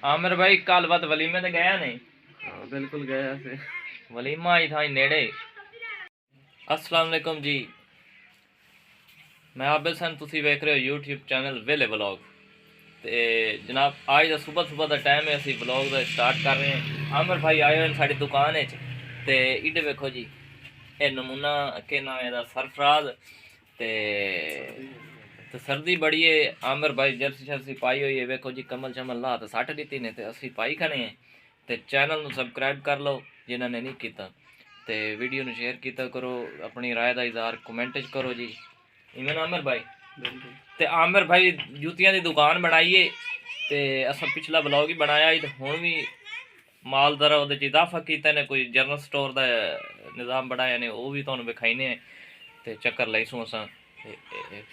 आमिर भाई कल बात वलीमे ते गया नहीं? हाँ बिल्कुल गया से। वलीमा ही था नेड़े। अस्सलाम वालेकुम जी, मैं आबिद सन, तुसी वेख रहे हो यूट्यूब चैनल वेले व्लॉग। ते जनाब आज दा सुबह सुबह का टाइम है, असी व्लॉग का स्टार्ट कर रहे हैं। आमिर भाई आए हुए साड़ी दुकान ते इधर वेखो जी, ये नमूना के नाम है सरफराज ते सर्दी बड़ी है। आमिर भाई जर्सी शर्सी पाई हुई है, वेखो जी कमल शमल ला तो सट दी ने, असी पाई खने हैं। तो चैनल में सबसक्राइब कर लो जिन्होंने नहीं किया, तो वीडियो में शेयर किया करो, अपनी राय का इजहार कमेंट करो जी। इवें आमिर भाई ते आमिर भाई जूतियां की दुकान बनाई है, तो असा पिछला ब्लॉग ही बनाया ही, तो हुण भी माल दर वो इजाफा किया ने, कोई जनरल स्टोर का निज़ाम बनाया ने, वो भी तुहानू विखाईने। तो चक्कर लईसूँ असा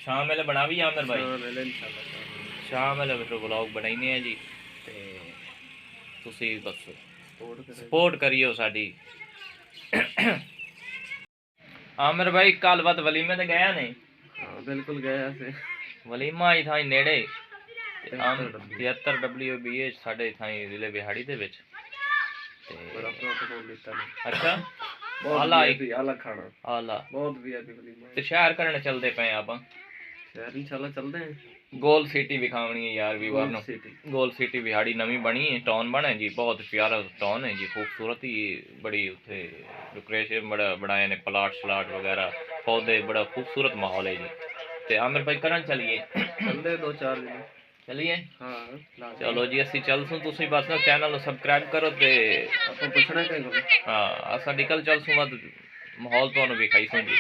शाम वेले बना भी आमिर भाई, शाम वेले फिर ब्लॉग बनाईने हैं जी। तो तुसी बस सपोर्ट करियो साडी। आमिर भाई कल बात वलीमे ते गया नहीं? हाँ बिल्कुल गया से। वलीमा ही था नेड़े 73 WBH साढ़े थाई जिले बिहाड़ी दे विच। बड़ा प्रोटोकॉल लेता है। अच्छा बहुत आला आला खाना, आला बहुत वीआईपी वलीमा ते शहर करने चलते पे आप? शहर इंशाल्लाह चलते हैं। गोल सिटी विखावनी है यार वीवर नो। सिटी गोल सिटी बिहाड़ी नवी बनी है, टाउन बना है जी, बहुत प्यारा टाउन है जी, खूबसूरत ही बड़ी। उत्थे डेकोरेशन बड़ा बनाए ने, प्लाट शलाट वगैरह, पौधे, बड़ा खूबसूरत माहौल है जी। तो आमिर भाई करन चलिए? चलते 2-4 दिन चलिए। हाँ चलो जी असी चलसूँ, तुसी बस ना चैनल सबसक्राइब करो ते आपको पूछना है कहीं हाँ असा निकल चलसूँ, माहौल तुहानू विखाईसूँ जी।